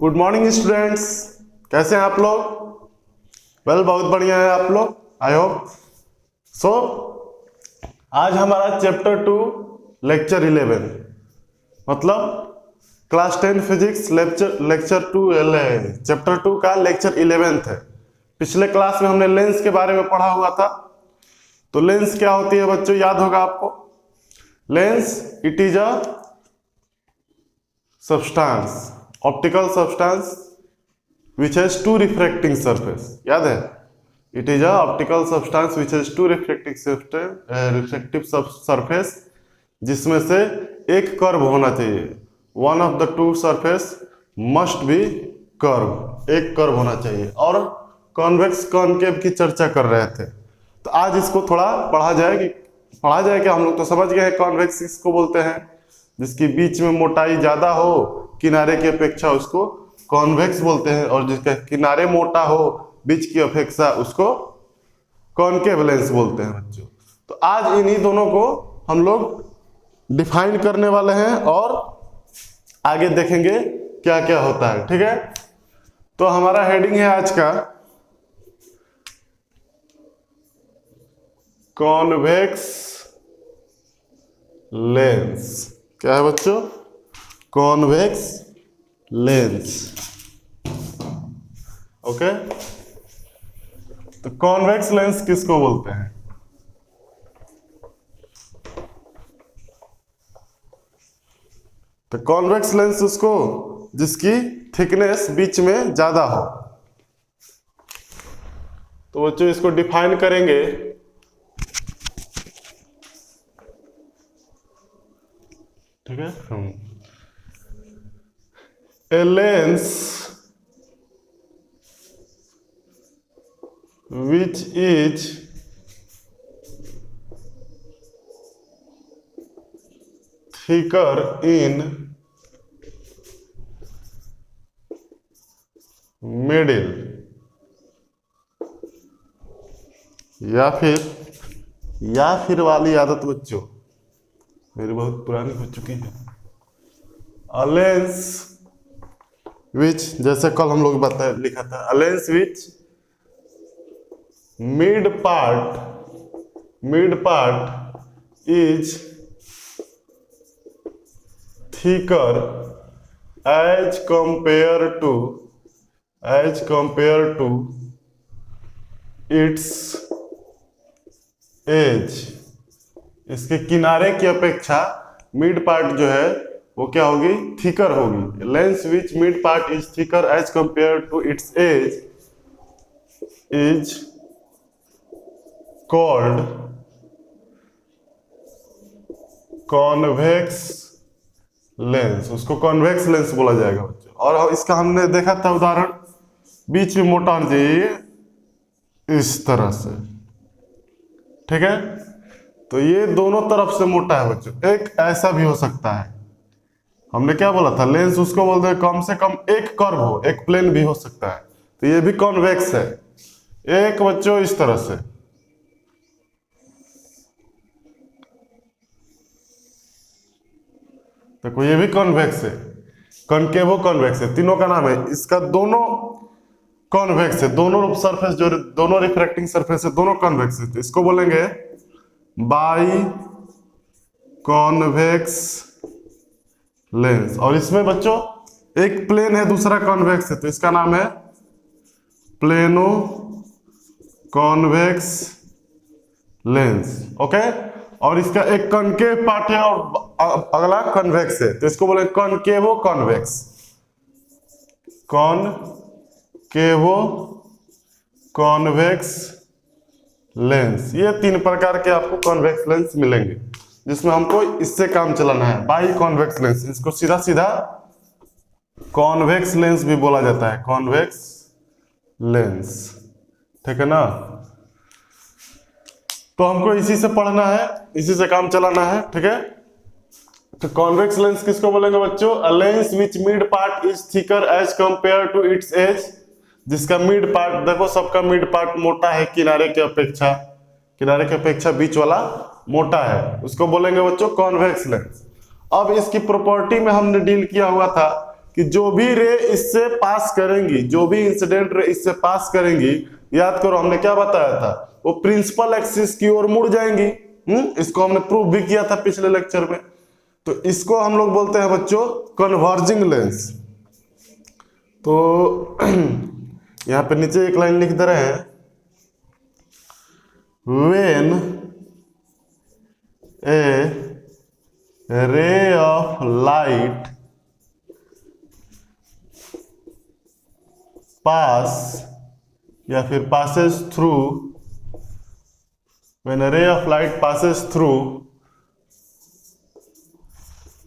Good morning students, कैसे हैं आप लोग? बहुत बढ़िया है आप लोग, आई होप सो। आज हमारा चैप्टर 2 लेक्चर 11 मतलब क्लास 10 फिजिक्स लेक्चर 2 चैप्टर 2 का लेक्चर 11 है। पिछले क्लास में हमने लेंस के बारे में पढ़ा हुआ था। तो लेंस क्या होती है बच्चों, याद होगा आपको। Lens it is a substance, optical substance which has two refracting surface. याद है, it is a optical substance which has two refracting surface, जिसमें से एक कर्व होना चाहिए। one of the two surface must be curve, एक curve होना चाहिए। और कॉन्वेक्स कॉनकेव की चर्चा कर रहे थे। तो आज इसको थोड़ा पढ़ा जाए कि हम लोग तो समझ गए हैं कॉन्वेक्स किसको बोलते हैं, जिसकी बीच में मोटाई ज्यादा हो किनारे की अपेक्षा उसको कॉन्वेक्स बोलते हैं, और जिसका किनारे मोटा हो बीच की अपेक्षा उसको कॉनकेव लेंस बोलते हैं बच्चों। तो आज इन्हीं दोनों को हम लोग डिफाइन करने वाले हैं और आगे देखेंगे क्या क्या होता है, ठीक है। तो हमारा हेडिंग है आज का कॉन्वेक्स लेंस। क्या है बच्चों? Convex lens. ओके, तो कॉन्वेक्स लेंस किसको बोलते हैं? तो कॉन्वेक्स लेंस उसको जिसकी थिकनेस बीच में ज्यादा हो। तो बच्चों इसको डिफाइन करेंगे। ठीक है, a lens which is thicker in middle, या फिर वाली आदत बच्चों मेरी बहुत पुरानी हो चुकी है। अ लेंस विच, जैसे कल हम लोग लिखा था, a lens which mid part is thicker as compare to its edge. इसके किनारे की अपेक्षा मिड पार्ट जो है वो क्या होगी? थिकर होगी। Lens which mid part is thicker as compare to its edge is called convex lens. उसको कॉन्वेक्स लेंस बोला जाएगा बच्चों। और इसका हमने देखा था उदाहरण, बीच में मोटा होना चाहिए इस तरह से, ठीक है। तो ये दोनों तरफ से मोटा है बच्चों। एक ऐसा भी हो सकता है, हमने क्या बोला था, लेंस उसको बोलते हैं कम से कम एक कर्व हो, एक प्लेन भी हो सकता है। तो ये भी कॉन्वेक्स है। एक बच्चों इस तरह से, देखो ये भी कॉन्वेक्स है, कॉनकेवो कॉन्वेक्स है, तीनों का नाम है। इसका दोनों कॉन्वेक्स है, दोनों सरफेस जो दोनों रिफ्रैक्टिंग सरफेस है दोनों कॉन्वेक्स है। तो इसको बोलेंगे बाई कॉन्वेक्स लेंस। और इसमें बच्चों एक प्लेन है, दूसरा कॉन्वेक्स है, तो इसका नाम है प्लेनो कॉन्वेक्स लेंस। ओके, और इसका एक कॉनकेव पार्ट है और अगला कॉन्वेक्स है, तो इसको बोले कॉनकेवो कॉन्वेक्स। कॉनकेवो convex lens. ये तीन प्रकार के आपको कॉन्वेक्स लेंस मिलेंगे, जिसमें हमको इससे काम चलाना है, बाई कॉन्वेक्स लेंस। इसको सीधा सीधा कॉन्वेक्स लेंस भी बोला जाता है, कॉन्वेक्स लेंस, ठीक है ना। तो हमको इसी से पढ़ना है, इसी से काम चलाना है, ठीक है। तो कॉन्वेक्स लेंस किसको बोलेंगे बच्चों? A lens which mid part is thicker as compare to its edge. जिसका मिड पार्ट, देखो सबका मिड पार्ट मोटा है किनारे के अपेक्षा बीच वाला मोटा है, उसको बोलेंगे बच्चों कॉन्वेक्स लेंस। अब इसकी प्रॉपर्टी में हमने डील किया हुआ था कि जो भी रे इससे पास करेंगी, जो भी इंसिडेंट रे इससे पास करेंगी, याद करो हमने क्या बताया था, वो प्रिंसिपल एक्सिस की ओर मुड़ जाएंगी। इसको हमने प्रूव भी किया था पिछले लेक्चर में। तो इसको हम लोग बोलते हैं बच्चों कन्वर्जिंग लेंस। तो यहां पे नीचे एक लाइन लिख दे रहे हैं, व्हेन ए रे ऑफ लाइट पास या फिर passes through, when a ray of light passes through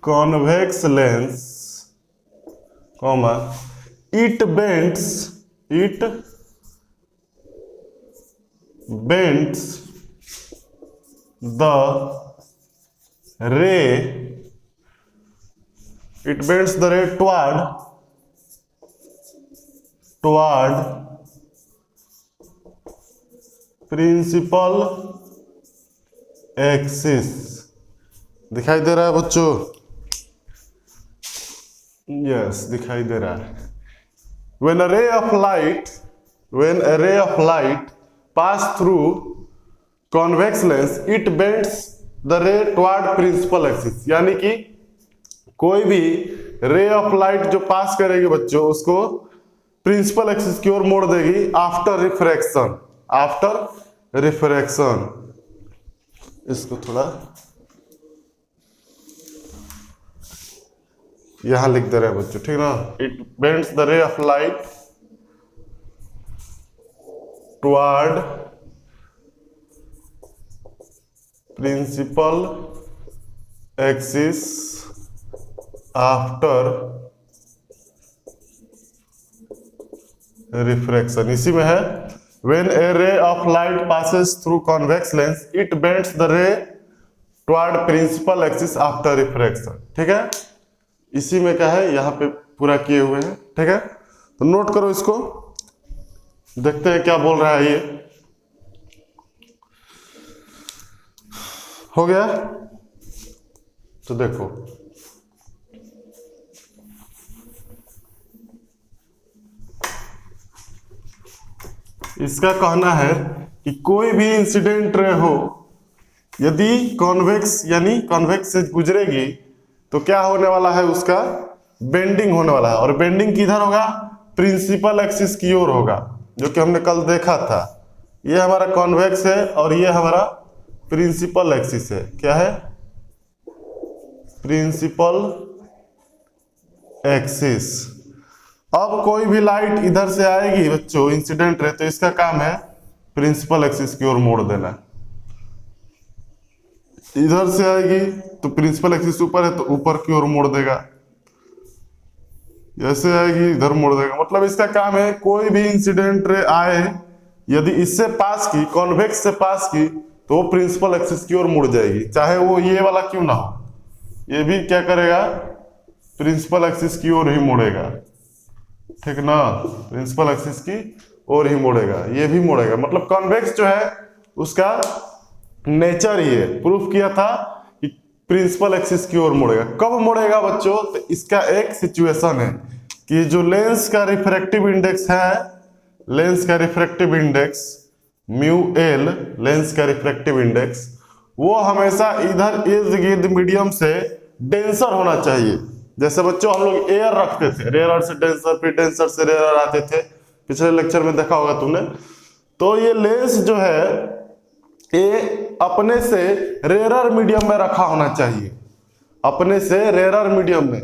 convex lens, comma, it bends the ray, it bends the ray toward principal axis. दिखाई दे रहा है बच्चों? यस, दिखाई दे रहा है। when a ray of light pass through convex lens, it bends the ray toward principal axis। यानी कि कोई भी रे ऑफ लाइट जो पास करेगी बच्चों, उसको प्रिंसिपल एक्सिस की ओर मोड़ देगी आफ्टर रिफ्रैक्शन। इसको थोड़ा यहां लिख दे रहे हैं बच्चों, ठीक ना। It bends the ray of light toward principal axis after refraction. इसी में है when a ray of light passes through convex lens, it bends the ray toward principal axis after refraction। ठीक है, इसी में क्या है, यहां पे पूरा किए हुए हैं। ठीक है, तो नोट करो इसको, देखते हैं क्या बोल रहा है ये। हो गया? तो देखो, इसका कहना है कि कोई भी इंसिडेंट रे हो, यदि कॉन्वेक्स यानी कॉन्वेक्स से गुजरेगी तो क्या होने वाला है, उसका बेंडिंग होने वाला है। और बेंडिंग किधर होगा? प्रिंसिपल एक्सिस की ओर होगा, जो कि हमने कल देखा था। ये हमारा कॉन्वेक्स है और ये हमारा प्रिंसिपल एक्सिस है। क्या है? Principal axis. अब कोई भी लाइट इधर से आएगी बच्चों, इंसिडेंट रे, तो इसका काम है प्रिंसिपल एक्सिस की ओर मोड़ देना। इधर से आएगी तो प्रिंसिपल एक्सिस ऊपर है तो ऊपर की ओर मोड़ देगा, ऐसे आएगी इधर मोड़ देगा। मतलब इसका काम है कोई भी इंसिडेंट रे आए, यदि इससे पास की, कॉन्वेक्स से पास की, तो वो प्रिंसिपल एक्सिस की ओर मुड़ जाएगी, चाहे वो ये वाला क्यों ना हो। ये भी क्या करेगा? प्रिंसिपल एक्सिस की ओर ही मुड़ेगा। ठीक ना, प्रिंसिपल एक्सिस की ओर ही मुड़ेगा, ये भी मुड़ेगा। मतलब कॉन्वेक्स जो है उसका नेचर ही है, प्रूफ किया था कि प्रिंसिपल एक्सिस की ओर मुड़ेगा। कब मुड़ेगा बच्चों? तो इसका एक सिचुएशन है कि जो लेंस का रिफ्रैक्टिव इंडेक्स है, लेंस का refractive index mu L, lens का रिफ्रैक्टिव इंडेक्स, वो हमेशा इधर इर्द गिर्द मीडियम से डेंसर होना चाहिए। जैसे बच्चों हम लोग एयर रखते थे, रेयर से डेंसर, फिर डेंसर से रेयर आते थे, पिछले लेक्चर में देखा होगा तुमने। तो ये लेंस जो है ये अपने से रेयर मीडियम में रखा होना चाहिए, अपने से रेयर मीडियम में,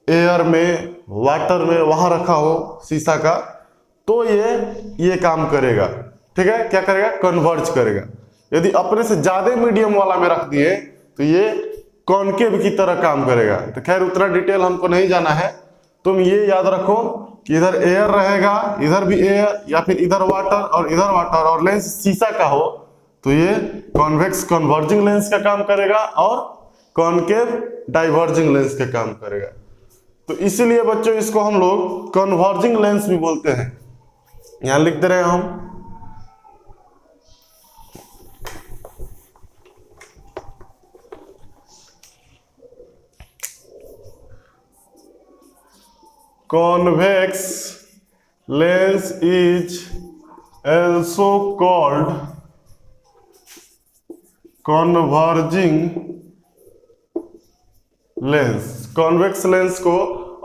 एयर में, वाटर में, वहां रखा हो शीशा का, तो ये काम करेगा। ठीक है, क्या करेगा? कन्वर्ज करेगा। यदि अपने से ज्यादा मीडियम वाला में रख दिए तो ये कॉनकेव की तरह काम करेगा। तो खैर उतना डिटेल हमको नहीं जाना है, तुम ये याद रखो कि इधर एयर रहेगा, इधर भी एयर, या फिर इधर वाटर और इधर वाटर, और लेंस शीशा का हो तो ये कॉन्वेक्स कन्वर्जिंग लेंस का काम करेगा और कॉनकेव डाइवर्जिंग लेंस का काम करेगा। तो इसीलिए बच्चों इसको हम लोग कन्वर्जिंग लेंस भी बोलते हैं। यहां लिख दे रहे हैं हम, convex lens is also called converging lens. Convex lens को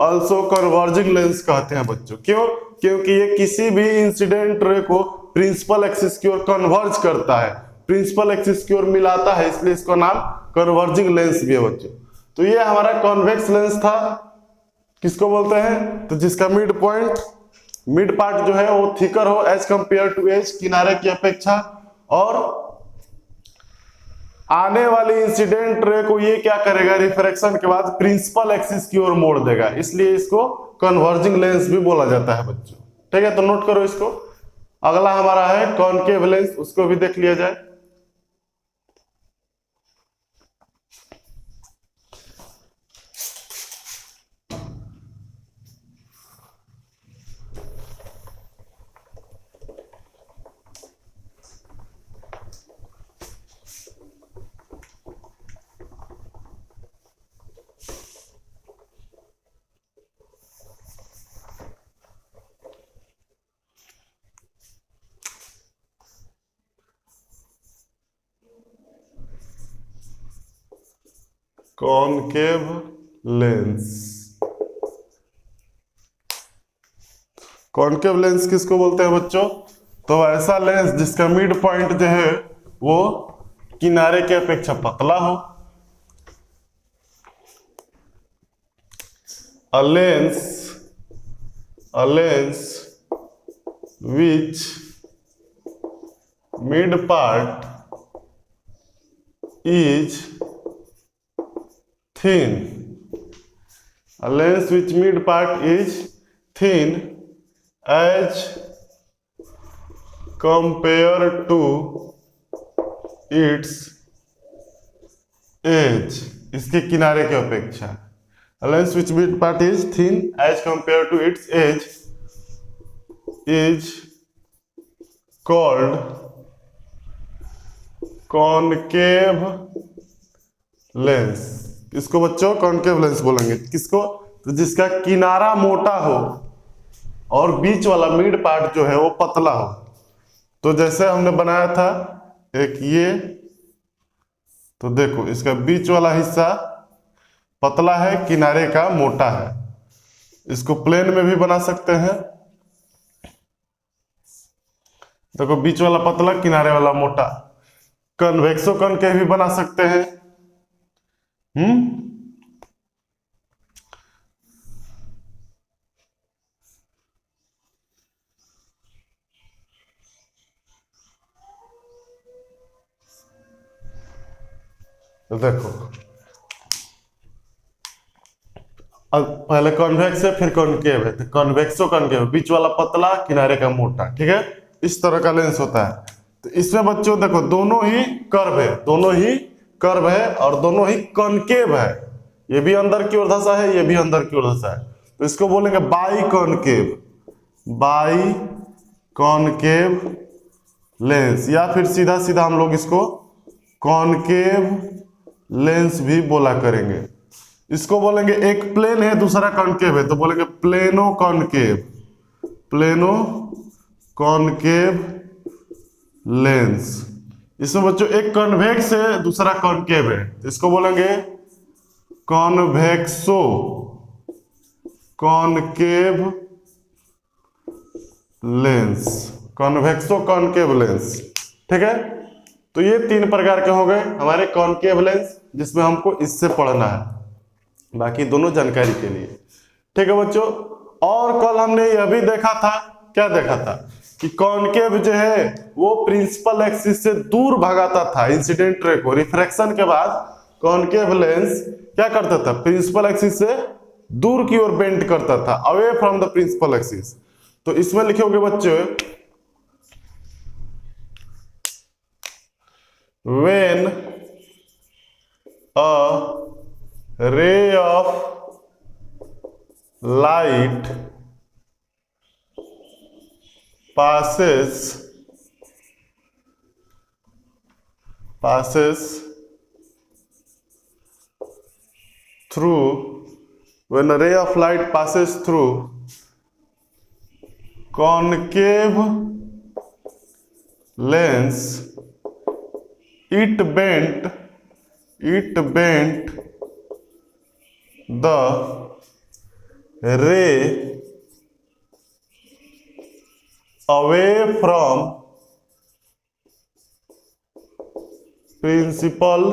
ऑल्सो कन्वर्जिंग लेंस कहते हैं बच्चों। क्यों? क्योंकि ये किसी भी इंसिडेंट रे को प्रिंसिपल एक्सिस की ओर कन्वर्ज करता है, प्रिंसिपल एक्सिस की ओर मिलाता है, इसलिए इसका नाम कन्वर्जिंग लेंस भी है बच्चों। तो ये हमारा कॉन्वेक्स लेंस था, किसको बोलते हैं? तो जिसका मिड पॉइंट, मिड पार्ट जो है वो थिकर हो एज कंपेयर टू एज, किनारे की अपेक्षा, और आने वाली इंसिडेंट रे को ये क्या करेगा, रिफ्रैक्शन के बाद प्रिंसिपल एक्सिस की ओर मोड़ देगा, इसलिए इसको कन्वर्जिंग लेंस भी बोला जाता है बच्चों। ठीक है, तो नोट करो इसको। अगला हमारा है कॉनकेव लेंस, उसको भी देख लिया जाए। कॉनकेव लेंस, कॉनकेव लेंस किसको बोलते हैं बच्चों? तो ऐसा लेंस जिसका मिड पॉइंट जो है वो किनारे की अपेक्षा पतला हो। A lens which mid part is thin, a lens which mid part is thin as compared to its edge, इसके किनारे की अपेक्षा। A lens which mid part is thin as compared to its edge is called concave lens. इसको बच्चों concave lens बोलेंगे। किसको? तो जिसका किनारा मोटा हो और बीच वाला मिड पार्ट जो है वो पतला हो। तो जैसे हमने बनाया था एक ये, तो देखो इसका बीच वाला हिस्सा पतला है, किनारे का मोटा है। इसको प्लेन में भी बना सकते हैं, देखो बीच वाला पतला, किनारे वाला मोटा। कन्वेक्सो कॉनकेव भी बना सकते हैं। तो देखो अब पहले कॉन्वेक्स है फिर कॉनकेव है, तो कॉन्वेक्सो कॉनकेव, बीच वाला पतला किनारे का मोटा। ठीक है, इस तरह का लेंस होता है। तो इसमें बच्चों देखो दोनों ही कर्व है, दोनों ही कर्व है और दोनों ही कॉनकेव है। ये भी अंदर की ओर धंसा है, ये भी अंदर की ओर धंसा है, तो इसको बोलेंगे by concave, by concave lens, या फिर सीधा सीधा हम लोग इसको कॉनकेव लेंस भी बोला करेंगे। इसको बोलेंगे एक प्लेन है दूसरा कॉनकेव है, तो बोलेंगे plano concave, plano concave lens. इसमें बच्चों एक कॉन्वेक्स है दूसरा कॉनकेव है, तो इसको बोलेंगे कॉन्वेक्सो कॉनकेव लेंस, कॉन्वेक्सो कॉनकेव लेंस। ठीक है, तो ये तीन प्रकार के हो गए हमारे कॉनकेव लेंस, जिसमें हमको इससे पढ़ना है, बाकी दोनों जानकारी के लिए। ठीक है बच्चों, और कल हमने यह भी देखा था, क्या देखा था कि कॉनकेव जो है वो प्रिंसिपल एक्सिस से दूर भगाता था इंसिडेंट रे को। रिफ्रैक्शन के बाद कॉनकेव लेंस क्या करता था, प्रिंसिपल एक्सिस से दूर की ओर बेंड करता था, away from the principal axis. तो इसमें लिखोगे बच्चों, when a ray of light passes through when a ray of light passes through concave lens, it bent the ray away from principal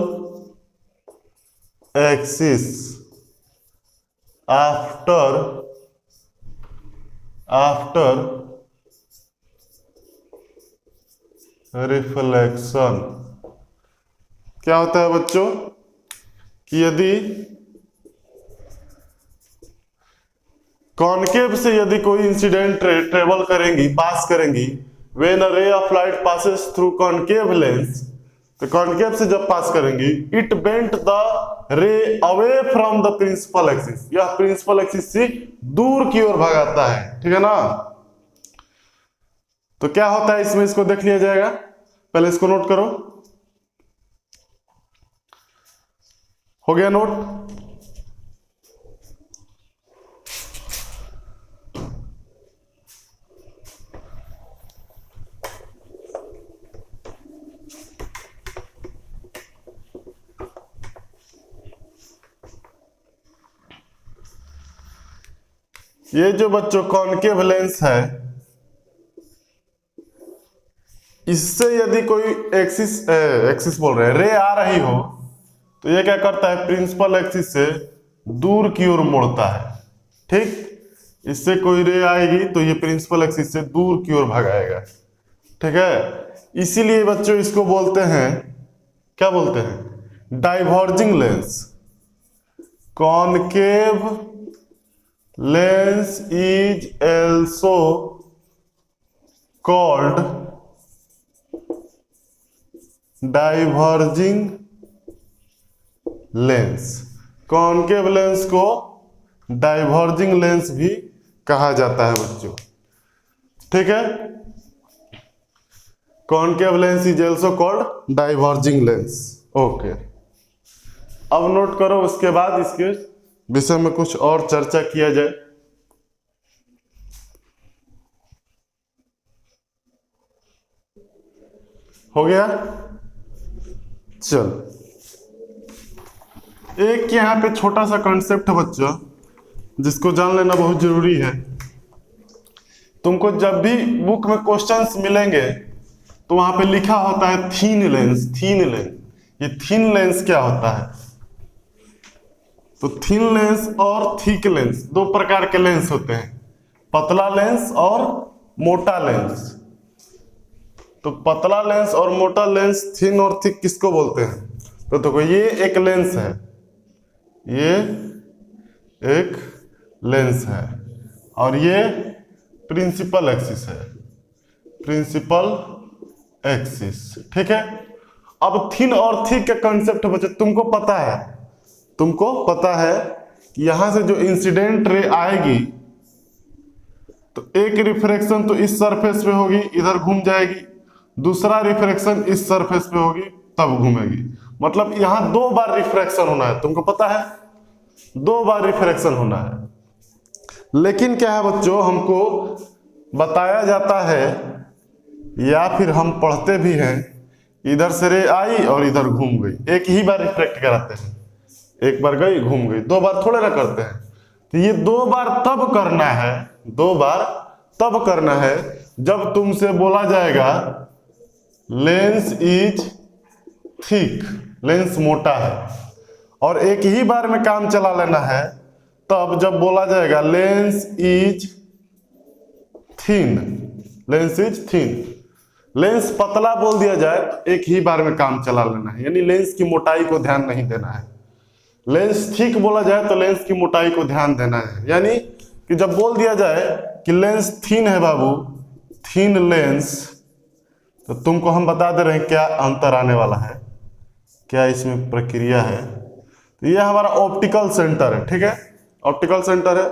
axis after reflection. क्या होता है बच्चों कि यदि कॉनकेव से यदि कोई इंसिडेंट ट्रेवल करेंगी, पास करेंगी, when a ray of light passes through concave lens, तो कॉनकेव से जब पास करेंगी, it bent the ray away from the principal axis, यह प्रिंसिपल एक्सिस से दूर की ओर भगाता है, ठीक है ना। तो क्या होता है इसमें, इसको देख लिया जाएगा, पहले इसको नोट करो। हो गया नोट? ये जो बच्चों कॉनकेव लेंस है, इससे यदि कोई एक्सिस बोल रहे हैं, रे आ रही हो, तो ये क्या करता है, प्रिंसिपल एक्सिस से दूर की ओर मोड़ता है, ठीक। इससे कोई रे आएगी तो ये प्रिंसिपल एक्सिस से दूर की ओर भगाएगा, ठीक है। इसीलिए बच्चों इसको बोलते हैं, क्या बोलते हैं, diverging lens. Concave lens is also called diverging lens. Concave lens को डाइवर्जिंग लेंस भी कहा जाता है बच्चों, ठीक है। Concave lens is also called diverging lens, okay. अब नोट करो, उसके बाद इसके विषय में कुछ और चर्चा किया जाए। हो गया? चल, एक यहाँ पे छोटा सा कॉन्सेप्ट है बच्चों, जिसको जान लेना बहुत जरूरी है। तुमको जब भी बुक में क्वेश्चंस मिलेंगे तो वहां पे लिखा होता है थीन लेंस, थीन लेंस। ये थीन लेंस क्या होता है? तो थीन लेंस और थिक लेंस, दो प्रकार के लेंस होते हैं, पतला लेंस और मोटा लेंस। तो पतला लेंस और मोटा लेंस, थिन और थिक किसको बोलते हैं? तो देखो, ये एक लेंस है, ये एक लेंस है, और ये प्रिंसिपल एक्सिस है, प्रिंसिपल एक्सिस, ठीक है। अब थिन और थिक का कंसेप्ट बच्चे तुमको पता है, तुमको पता है कि यहां से जो इंसिडेंट रे आएगी, तो एक रिफ्रैक्शन तो इस सरफेस पे होगी, इधर घूम जाएगी, दूसरा रिफ्रैक्शन इस सरफेस पे होगी, तब घूमेगी। मतलब यहां दो बार रिफ्रैक्शन होना है, तुमको पता है, दो बार रिफ्रैक्शन होना है। लेकिन क्या है बच्चों, हमको बताया जाता है या फिर हम पढ़ते भी हैं, इधर से रे आई और इधर घूम गई, एक ही बार रिफ्रैक्ट कराते हैं, एक बार गई घूम गई, दो बार थोड़े ना करते हैं। तो ये दो बार तब करना है, दो बार तब करना है जब तुमसे बोला जाएगा लेंस इज थिक, लेंस मोटा है, और एक ही बार में काम चला लेना है तब जब बोला जाएगा lens is thin, lens is thin. Lens पतला बोल दिया जाए तो एक ही बार में काम चला लेना है, यानी लेंस की मोटाई को ध्यान नहीं देना है। लेंस थिक बोला जाए तो लेंस की मोटाई को ध्यान देना है, यानी कि जब बोल दिया जाए कि लेंस थिन है बाबू, थिन लेंस, तो तुमको हम बता दे रहे हैं क्या अंतर आने वाला है, क्या इसमें प्रक्रिया है। तो ये हमारा ऑप्टिकल सेंटर है, ठीक है, ऑप्टिकल सेंटर है,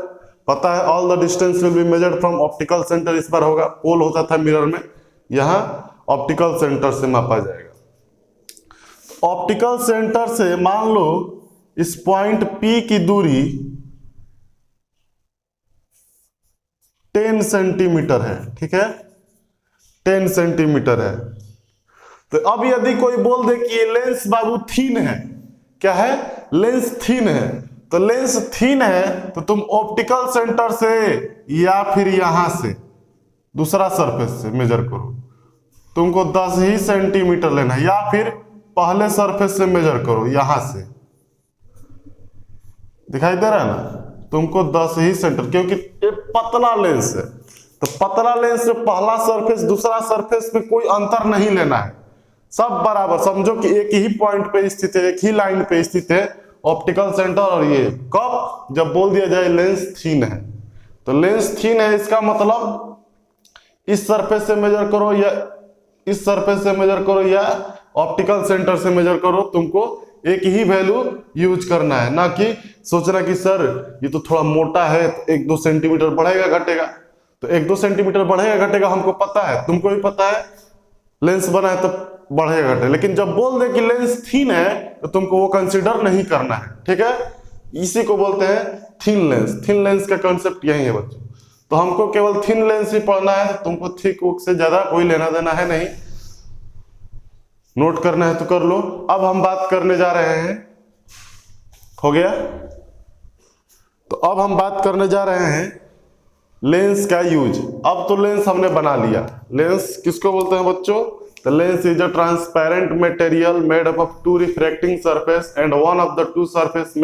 पता है all the distance will be measured from optical centre. इस बार होगा, पोल होता था मिरर में, यहाँ ऑप्टिकल सेंटर से मापा जाएगा। ऑप्टिकल सेंटर से मान लो इस पॉइंट P की दूरी 10 सेंटीमीटर है, ठीक है, 10 सेंटीमीटर है। तो अब यदि कोई बोल दे कि ये लेंस बाबू थीन है, क्या है, लेंस थीन है, तो लेंस थीन है तो तुम ऑप्टिकल सेंटर से या फिर यहां से दूसरा सरफेस से मेजर करो, तुमको 10 ही सेंटीमीटर लेना है, या फिर पहले सरफेस से मेजर करो यहां से, दिखाई दे रहा है ना, तुमको 10 ही सेंटीमीटर, क्योंकि ये पतला लेंस है, तो पतला लेंस में पहला सरफेस दूसरा सरफेस में कोई अंतर नहीं लेना है, सब बराबर, समझो कि एक ही पॉइंट पे स्थित है, एक ही लाइन पे स्थित है ऑप्टिकल सेंटर। और ये कब, जब बोल दिया जाए लेंस थीन है, तो लेंस थीन है इसका मतलब इस सरफेस से मेजर करो या इस सरफेस से मेजर करो या ऑप्टिकल सेंटर से मेजर करो, तुमको एक ही वैल्यू यूज करना है, ना कि सोचना कि सर ये तो थोड़ा मोटा है तो 1-2 सेंटीमीटर बढ़ेगा घटेगा, तो 1-2 सेंटीमीटर बढ़ेगा घटेगा हमको पता है, तुमको भी पता है, लेंस बना है तो बढ़ेगा घटेगा, लेकिन जब बोल दे कि लेंस थीन है तो तुमको वो कंसीडर नहीं करना है, ठीक है, इसी को बोलते हैं थीन लेंस। थीन लेंस का कॉन्सेप्ट यही है बच्चों, तो हमको केवल थीन लेंस ही पढ़ना है, तुमको थिक वुक से ज्यादा कोई लेना देना है नहीं, नोट करना है तो कर लो। अब हम बात करने जा रहे हैं, हो गया, तो अब हम बात करने जा रहे हैं लेंस का यूज। अब तो लेंस हमने बना लिया, लेंस किसको बोलते हैं बच्चों, the lens is a transparent material made up of 2 refracting surface and one of the 2 surface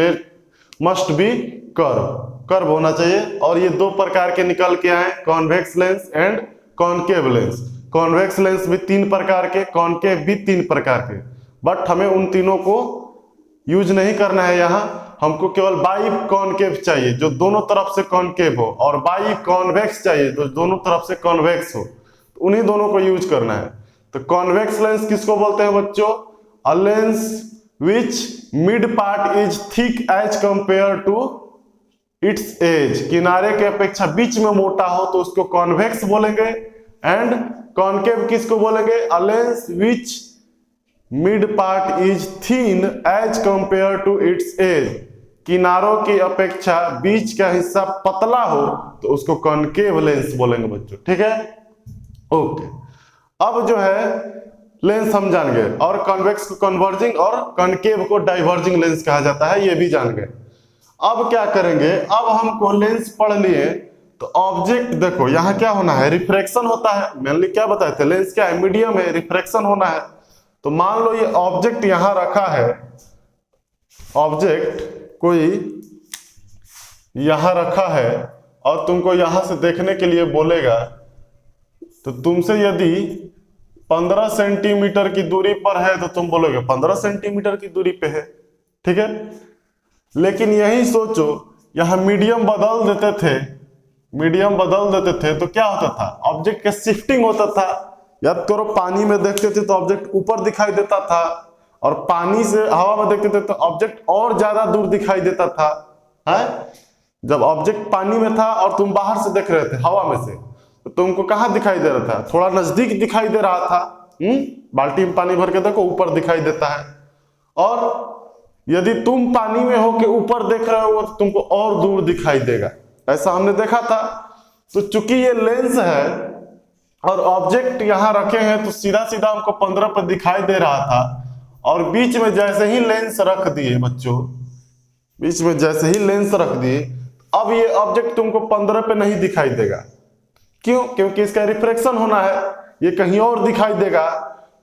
must be curve होना चाहिए। और ये 2 प्रकार के निकल के आए, convex lens and concave lens. Convex lens भी 3 प्रकार के, कॉनकेव भी 3 प्रकार के, बट हमें उन तीनों को यूज नहीं करना है यहाँ, हमको केवल बाई कॉनकेव चाहिए जो दोनों तरफ से कॉनकेव हो, और बाई कॉन्वेक्स चाहिए जो दोनों तरफ से कॉन्वेक्स हो, तो उन्हीं दोनों को यूज करना है। तो कॉन्वेक्स लेंस किसको बोलते हैं बच्चों, a lens which mid part is thick as compare to its edge, किनारे के अपेक्षा बीच में मोटा हो तो उसको कॉन्वेक्स बोलेंगे। एंड कॉनकेव किसको बोलेंगे, a lens which mid part is thin as compare to its edge, किनारों की अपेक्षा बीच का हिस्सा पतला हो तो उसको कॉनकेव लेंस बोलेंगे बच्चों, ठीक है, ओके। अब जो है लेंस हम जान गए, और कॉन्वेक्स को कन्वर्जिंग और कॉनकेव को डाइवर्जिंग लेंस कहा जाता है, ये भी जान गए। अब क्या करेंगे, अब हमको लेंस पढ़ लिए तो ऑब्जेक्ट देखो यहाँ क्या होना है, रिफ्रैक्शन होता है, मेनली क्या बताए थे, लेंस क्या है, मीडियम है, रिफ्रैक्शन होना है। तो मान लो ये ऑब्जेक्ट यहां रखा है, ऑब्जेक्ट कोई यहां रखा है और तुमको यहां से देखने के लिए बोलेगा, तो तुमसे यदि 15 सेंटीमीटर की दूरी पर है तो तुम बोलोगे 15 सेंटीमीटर की दूरी पे है, ठीक है। लेकिन यही सोचो यहां मीडियम बदल देते थे, मीडियम बदल देते थे तो क्या होता था, ऑब्जेक्ट का शिफ्टिंग होता था। याद करो, पानी में देखते थे तो ऑब्जेक्ट ऊपर दिखाई देता था, और पानी से हवा में देखते थे तो ऑब्जेक्ट और ज्यादा दूर दिखाई देता था, है? जब ऑब्जेक्ट पानी में था और तुम बाहर से देख रहे थे हवा में से, तो तुमको कहां दिखाई दे रहा था, थोड़ा नजदीक दिखाई दे रहा था, बाल्टी में पानी भर के देखो ऊपर दिखाई देता है। और यदि तुम पानी में हो के ऊपर देख रहे हो तो तुमको और दूर दिखाई देगा, ऐसा हमने देखा था। तो चूंकि ये लेंस है और ऑब्जेक्ट यहां रखे हैं तो सीधा सीधा हमको 15 पर दिखाई दे रहा था, और बीच में जैसे ही लेंस रख दिए बच्चों, बीच में जैसे ही लेंस रख दिए, अब ये ऑब्जेक्ट तुमको 15 पे नहीं दिखाई देगा। क्यों? क्योंकि इसका रिफ्रैक्शन होना है, ये कहीं और दिखाई देगा।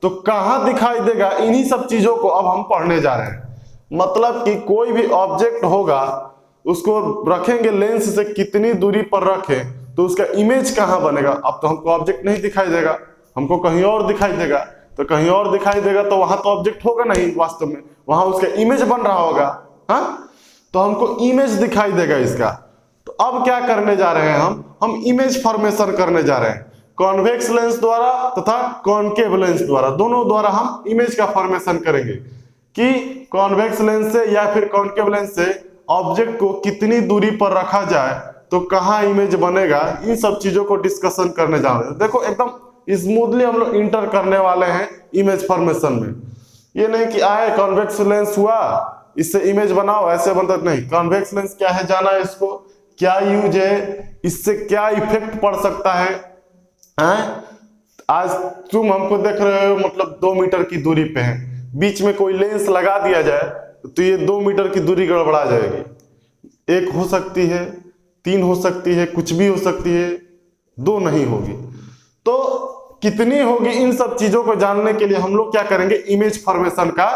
तो कहां दिखाई देगा, इन्हीं सब चीजों को अब हम पढ़ने जा रहे हैं। मतलब कि कोई भी ऑब्जेक्ट होगा उसको रखेंगे लेंस से कितनी दूरी पर रखें तो उसका इमेज कहां बनेगा। अब तो हमको ऑब्जेक्ट नहीं दिखाई देगा, हमको कहीं और दिखाई देगा, तो कहीं और दिखाई देगा तो वहां तो ऑब्जेक्ट होगा नहीं वास्तव में, वहां उसका इमेज बन रहा होगा, हाँ? तो हमको इमेज दिखाई देगा इसका। तो अब क्या करने जा रहे हैं, हम इमेज फॉर्मेशन करने जा रहे हैं कॉन्वेक्स लेंस द्वारा तथा कॉनकेव लेंस द्वारा, दोनों द्वारा हम इमेज का फॉर्मेशन करेंगे कि कॉन्वेक्स लेंस से या फिर कॉनकेव लेंस से ऑब्जेक्ट को कितनी दूरी पर रखा जाए तो कहां इमेज बनेगा। इन सब चीजों को डिस्कशन करने जा रहे हैं। देखो एकदम स्मूथली हम लोग इंटर करने वाले हैं इमेज फॉर्मेशन में। ये नहीं कि आए कॉन्वेक्स लेंस हुआ इससे इमेज बनाओ, ऐसे बनता नहीं। कॉन्वेक्स लेंस क्या है जाना है इसको, क्या यूज है, इससे क्या इफेक्ट पड़ सकता है? आज तुम हमको देख रहे हो, मतलब 2 मीटर की दूरी पे है, बीच में कोई लेंस लगा दिया जाए तो ये 2 मीटर की दूरी गड़बड़ा जाएगी। 1 हो सकती है, 3 हो सकती है, कुछ भी हो सकती है, 2 नहीं होगी। तो कितनी होगी, इन सब चीजों को जानने के लिए हम लोग क्या करेंगे, इमेज फॉर्मेशन का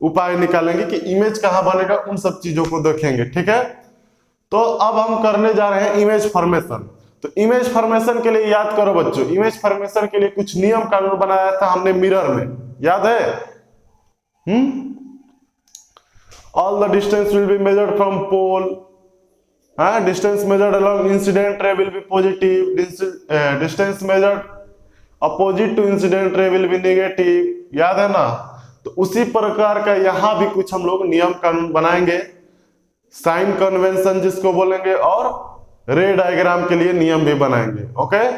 उपाय निकालेंगे कि इमेज कहां बनेगा, उन सब चीजों को देखेंगे। ठीक है, तो अब हम करने जा रहे हैं इमेज फॉर्मेशन। तो इमेज फॉर्मेशन के लिए याद करो बच्चों, इमेज फॉर्मेशन के लिए कुछ नियम कानून बनाया था हमने मिरर में, याद है? All the distance will be measured from pole, distance measured along incident ray will be positive, distance measured opposite to incident ray will be negative, याद है ना? तो उसी प्रकार का यहां भी कुछ हम लोग नियम कानून बनाएंगे, साइन कन्वेंशन जिसको बोलेंगे, और रे डायग्राम के लिए नियम भी बनाएंगे। ओके,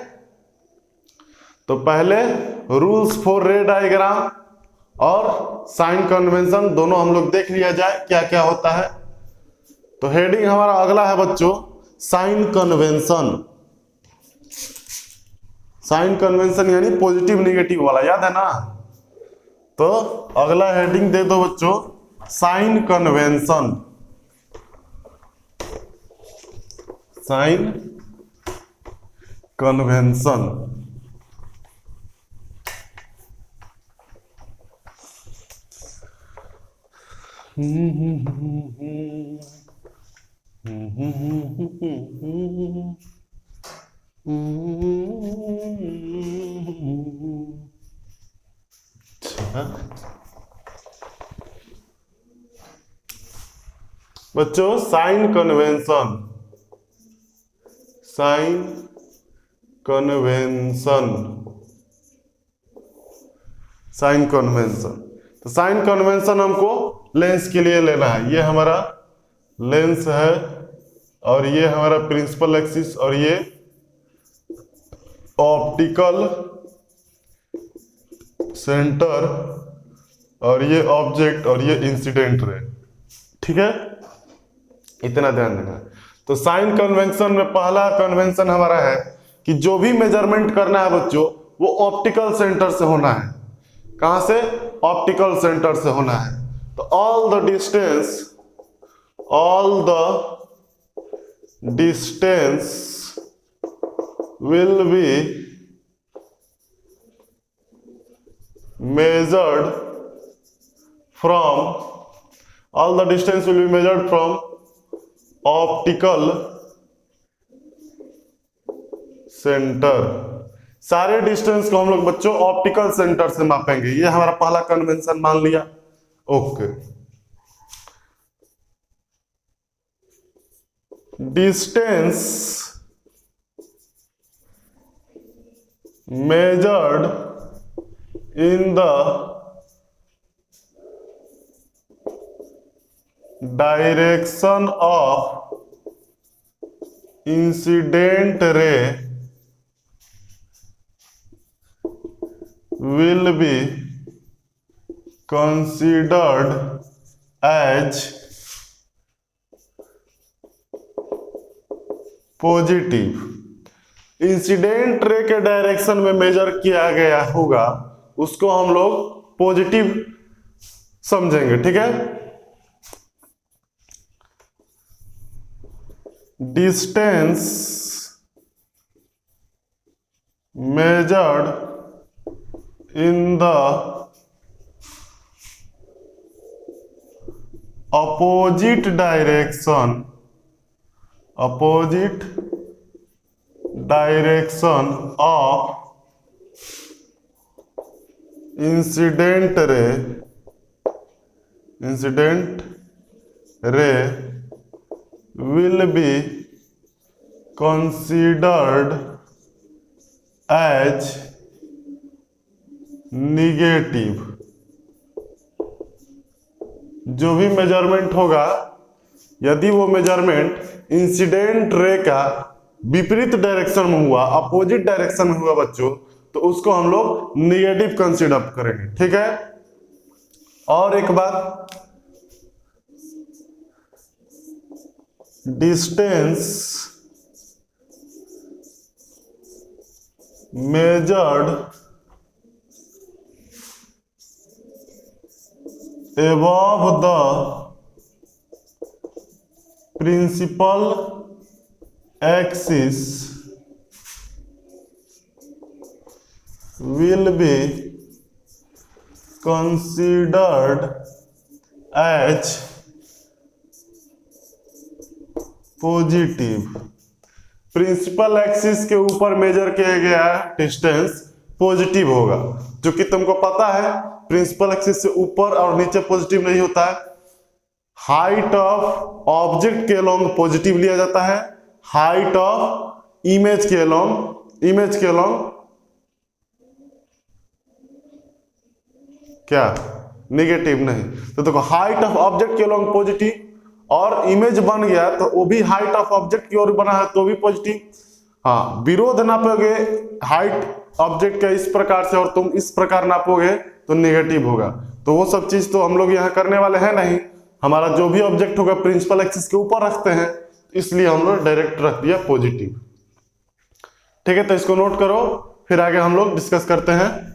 तो पहले रूल्स फॉर रे डायग्राम और साइन कन्वेंशन दोनों हम लोग देख लिया जाए क्या क्या होता है। तो हेडिंग हमारा अगला है बच्चों, साइन कन्वेंशन। साइन कन्वेंशन यानी पॉजिटिव नेगेटिव वाला, याद है ना? तो अगला हेडिंग दे दो बच्चों, साइन कन्वेंशन। Sign convention. बच्चों sign convention, sign convention, sign convention. तो साइन कन्वेंशन हमको लेंस के लिए लेना है। ये हमारा लेंस है और ये हमारा प्रिंसिपल एक्सिस और ये ऑप्टिकल सेंटर और ये ऑब्जेक्ट और ये इंसिडेंट रे। ठीक है, इतना ध्यान देना। तो साइन कन्वेंशन में पहला कन्वेंशन हमारा है कि जो भी मेजरमेंट करना है बच्चों वो ऑप्टिकल सेंटर से होना है। कहां से? ऑप्टिकल सेंटर से होना है। तो all the distance will be measured from, all the distance will be measured from optical center। सारे डिस्टेंस को हम लोग बच्चों ऑप्टिकल सेंटर से मापेंगे। ये हमारा पहला कन्वेंशन मान लिया। Okay, distance measured in the direction of incident ray will be considered as positive। Incident ray के डायरेक्शन में मेजर किया गया होगा उसको हम लोग पॉजिटिव समझेंगे। ठीक है, distance measured in the opposite direction of incident ray will be considered as negative। जो भी मेजरमेंट होगा यदि वो मेजरमेंट इंसिडेंट रे का विपरीत डायरेक्शन में हुआ, अपोजिट डायरेक्शन में हुआ बच्चों, तो उसको हम लोग निगेटिव कंसीडर करेंगे। ठीक है, और एक बात, distance measured above the principal axis will be considered as positive. Principal axis के ऊपर मेजर किया गया डिस्टेंस पॉजिटिव होगा, जो कि तुमको पता है प्रिंसिपल एक्सिस से ऊपर और नीचे पॉजिटिव नहीं होता है। हाइट ऑफ ऑब्जेक्ट के अलोंग पॉजिटिव लिया जाता है, हाइट ऑफ इमेज के अलोंग क्या नेगेटिव नहीं। तो देखो हाइट ऑफ ऑब्जेक्ट के अलोंग पॉजिटिव, और इमेज बन गया तो वो भी हाइट ऑफ ऑब्जेक्ट की ओर बना है तो भी पॉजिटिव। हाँ, विरोध नापोगे हाइट ऑब्जेक्ट का इस प्रकार से और तुम इस प्रकार नापोगे तो नेगेटिव होगा। तो वो सब चीज तो हम लोग यहाँ करने वाले हैं नहीं। हमारा जो भी ऑब्जेक्ट होगा प्रिंसिपल एक्सिस के ऊपर रखते हैं, इसलिए हम लोग डायरेक्ट रख दिया पॉजिटिव। ठीक है, तो इसको नोट करो, फिर आगे हम लोग डिस्कस करते हैं।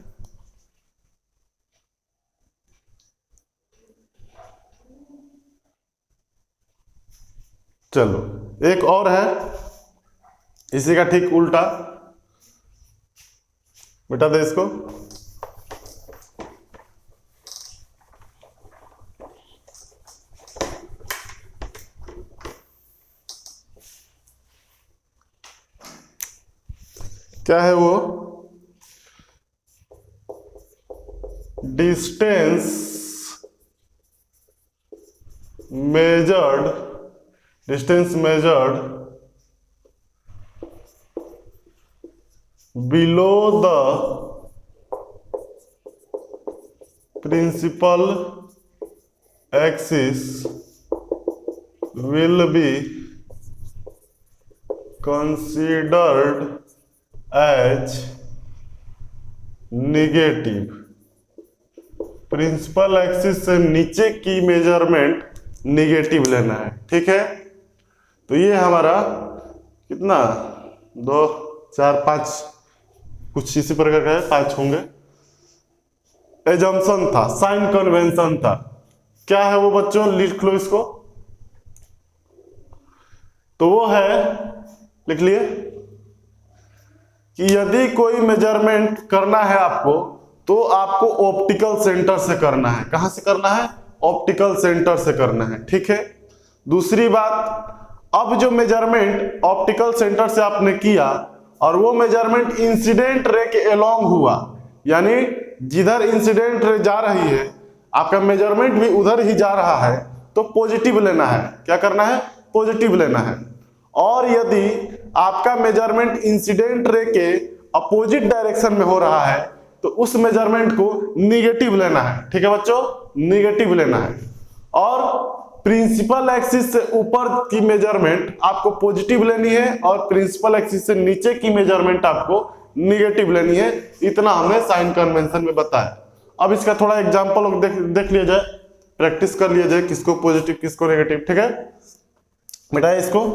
चलो एक और है इसी का ठीक उल्टा, बेटा दे इसको। क्या है वो? Distance measured below the principal axis will be considered as negative। Principal axis से नीचे की मेजरमेंट निगेटिव लेना है। ठीक है, तो ये हमारा कितना 2 4 5 कुछ इसी प्रकार का है, 5 होंगे। एजम्पशन था, साइन कन्वेंशन था। क्या है वो बच्चों, लिख लो इसको। तो वो है, लिख लिए कि यदि कोई मेजरमेंट करना है आपको तो आपको ऑप्टिकल सेंटर से करना है। कहां से करना है? ऑप्टिकल सेंटर से करना है। ठीक है, दूसरी बात, अब जो मेजरमेंट ऑप्टिकल सेंटर से आपने किया और वो मेजरमेंट इंसिडेंट रे के अलोंग हुआ, यानी जिधर इंसिडेंट रे जा रही है आपका मेजरमेंट भी उधर ही जा रहा है, तो पॉजिटिव लेना है। क्या करना है? पॉजिटिव लेना है। और यदि आपका मेजरमेंट इंसिडेंट रे के अपोजिट डायरेक्शन में हो रहा है तो उस मेजरमेंट को निगेटिव लेना है। ठीक है बच्चों, निगेटिव लेना है। और प्रिंसिपल एक्सिस से ऊपर की मेजरमेंट आपको पॉजिटिव लेनी है और प्रिंसिपल एक्सिस से नीचे की मेजरमेंट आपको निगेटिव लेनी है। इतना हमने साइन कन्वेंशन में बताया। अब इसका थोड़ा एग्जांपल देख लिया जाए, प्रैक्टिस कर लिया जाए, किसको पॉजिटिव किसको नेगेटिव। ठीक है बेटा, इसको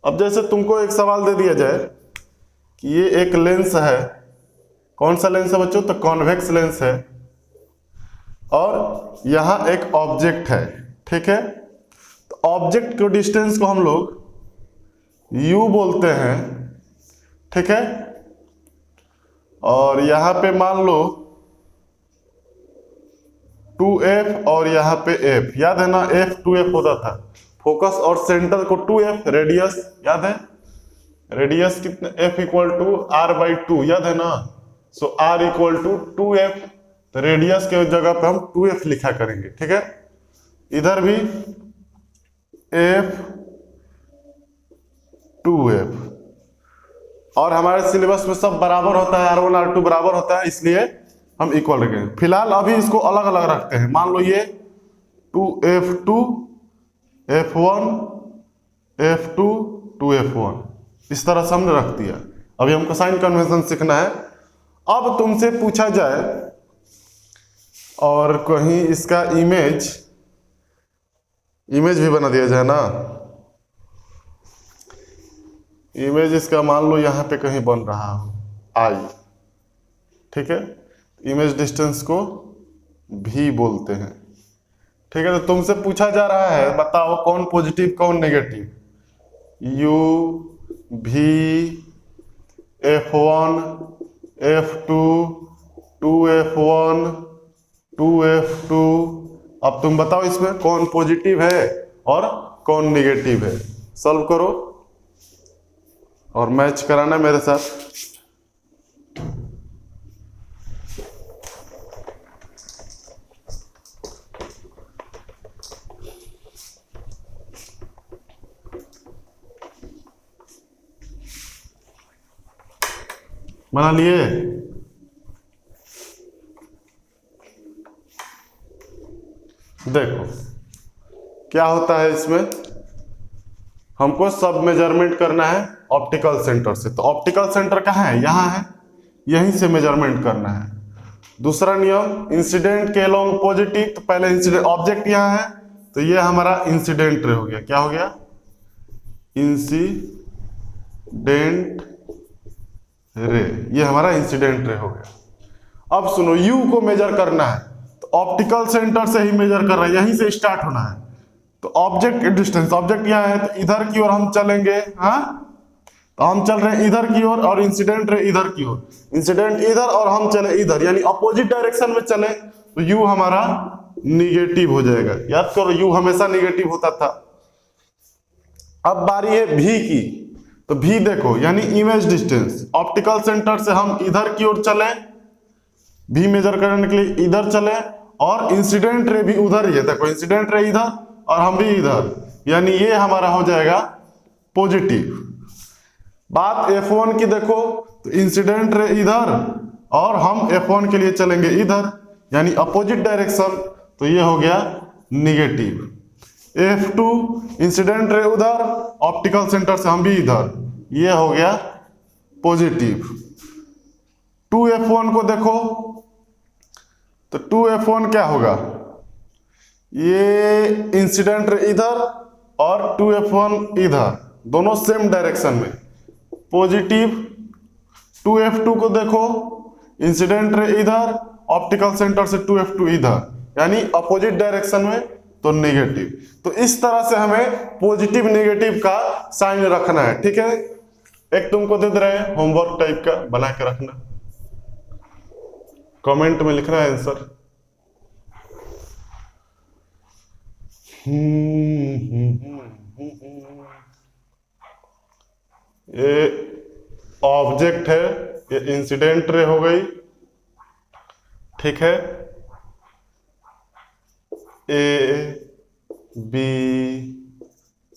अब जैसे तुमको एक सवाल दे दिया जाए कि ये एक लेंस है। कौन सा लेंस है बच्चों? तो कॉन्वेक्स लेंस है, और यहां एक ऑब्जेक्ट है। ठीक है, तो ऑब्जेक्ट के डिस्टेंस को हम लोग u बोलते हैं। ठीक है, और यहां पे मान लो 2f और यहां पे f, याद है ना, f 2f होता था। फोकस और सेंटर को 2f, रेडियस याद है, रेडियस कितने f इक्वल टू r/2, याद है ना। सो r इक्वल टू 2f, तो रेडियस के जगह पे हम 2f लिखा करेंगे। ठीक है, इधर भी f 2f, और हमारे सिलेबस में सब बराबर होता है, r1 r2 बराबर होता है, इसलिए हम इक्वल रखेंगे। फिलहाल अभी इसको अलग अलग रखते हैं। मान लो ये 2f2 f1 f2 2f1, इस तरह से हमने रख दिया। अभी हमको साइन कन्वेंशन सीखना है। अब तुमसे पूछा जाए और कहीं इसका इमेज भी बना दिया जाए ना, इमेज इसका मान लो यहाँ पे कहीं बन रहा हो आई, ठीक है, इमेज डिस्टेंस को भी बोलते हैं। ठीक है, तो तुमसे पूछा जा रहा है बताओ कौन पॉजिटिव कौन नेगेटिव। यू भी F1 F2 2F1 2F2, अब तुम बताओ इसमें कौन पॉजिटिव है और कौन नेगेटिव है। सॉल्व करो और मैच कराना मेरे साथ। बना लिए? देखो क्या होता है इसमें, हमको सब मेजरमेंट करना है ऑप्टिकल सेंटर से। तो ऑप्टिकल सेंटर कहाँ है? यहाँ है, यहीं से मेजरमेंट करना है। दूसरा नियम इंसिडेंट के अलोंग पॉजिटिव, तो पहले इंसिडेंट ऑब्जेक्ट यहाँ है तो ये हमारा इंसिडेंट रे हो गया। क्या हो गया? इंसिडेंट रे, ये हमारा इंसिडेंट रे हो गया। अब सुनो, यू को मेजर करना है तो ऑप्टिकल सेंटर से ही मेजर कर रहे हैं, यहीं से स्टार्ट होना है। तो ऑब्जेक्ट डिस्टेंस, ऑब्जेक्ट यहाँ है तो इधर की ओर हम चलेंगे। हाँ, तो हम चल रहे हैं इधर की ओर और इंसिडेंट रे इधर की ओर, इंसिडेंट इधर और हम चले इधर, यानी अपोजिट डायरेक्शन में चले तो यू हमारा निगेटिव हो जाएगा। याद करो यू हमेशा निगेटिव होता था। अब बारी है भी की, तो भी देखो यानी इमेज डिस्टेंस, ऑप्टिकल सेंटर से हम इधर की ओर चले, भी मेजर करने के लिए इधर चले, और इंसिडेंट रे भी उधर ही है। देखो इंसिडेंट रे इधर और हम भी इधर, यानी ये हमारा हो जाएगा पॉजिटिव। बात F1 की देखो, तो इंसिडेंट रे इधर और हम F1 के लिए चलेंगे इधर, यानी अपोजिट डायरेक्शन, तो ये हो गया निगेटिव। F2 इंसिडेंट रे उधर, ऑप्टिकल सेंटर से हम भी इधर, ये हो गया पॉजिटिव। 2F1 को देखो, तो 2F1 क्या होगा? ये इंसिडेंट रे इधर और 2F1 इधर, दोनों सेम डायरेक्शन में पॉजिटिव। 2F2 को देखो, इंसिडेंट रे इधर, ऑप्टिकल सेंटर से 2F2 इधर, यानी अपोजिट डायरेक्शन में, तो नेगेटिव। तो इस तरह से हमें पॉजिटिव नेगेटिव का साइन रखना है। ठीक है, एक तुमको दे रहे हैं होमवर्क टाइप का, बना के रखना, कमेंट में लिखना है आंसर। ये ऑब्जेक्ट है, ये इंसिडेंट रे हो गई। ठीक है, ए बी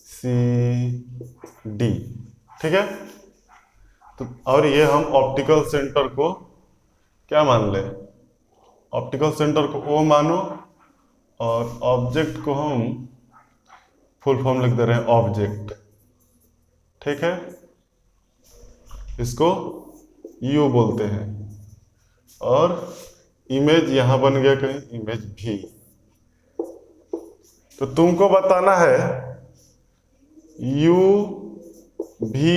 सी डी, ठीक है। तो और ये हम ऑप्टिकल सेंटर को क्या मान ले? ऑप्टिकल सेंटर को ओ मानो, और ऑब्जेक्ट को हम फुल फॉर्म लिख दे रहे हैं ऑब्जेक्ट। ठीक है, इसको यू बोलते हैं, और इमेज यहां बन गया कहीं, इमेज भी। तो तुमको बताना है यू भी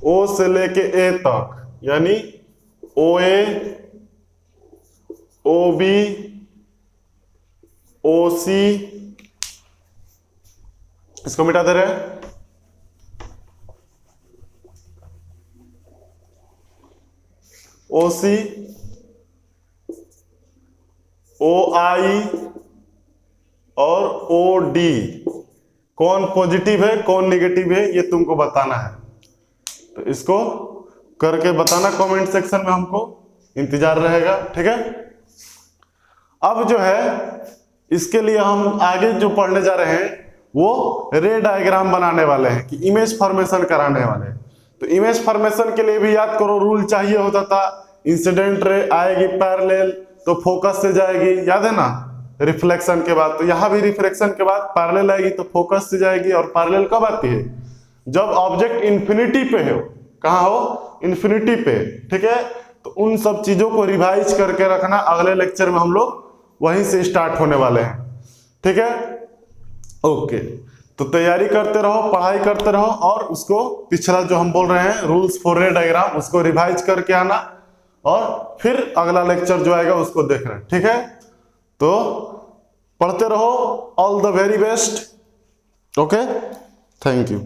ओ से लेके ए तक, यानी ओ ए, ओ बी, ओ सी, इसको मिटा दे रहे हैं, ओ सी, ओ आई और ओ डी, कौन पॉजिटिव है कौन नेगेटिव है ये तुमको बताना है। तो इसको करके बताना कमेंट सेक्शन में, हमको इंतजार रहेगा। ठीक है, अब जो है इसके लिए हम आगे जो पढ़ने जा रहे हैं वो रे डायग्राम बनाने वाले हैं, कि इमेज फॉर्मेशन कराने वाले हैं। तो इमेज फॉर्मेशन के लिए भी याद करो रूल चाहिए होता था, इंसिडेंट रे आएगी पैरेलल तो फोकस से जाएगी, याद है ना, रिफ्लेक्शन के बाद। तो यहां भी रिफ्लेक्शन के बाद पैरेलल आएगी तो फोकस से जाएगी। और पैरेलल कब आती है? जब ऑब्जेक्ट इंफिनिटी पे हो। कहां हो? इंफिनिटी पे। ठीक है, तो उन सब चीजों को रिवाइज करके रखना, अगले लेक्चर में हम लोग वहीं से स्टार्ट होने वाले हैं। ठीक है, ओके। तो तैयारी करते रहो, पढ़ाई करते रहो, और उसको पिछला जो हम बोल रहे हैं रूल्स फॉर रे डायग्राम उसको रिवाइज करके आना, और फिर अगला लेक्चर जो आएगा उसको देखना, ठीक है। तो पढ़ते रहो, all the very best, okay, thank you.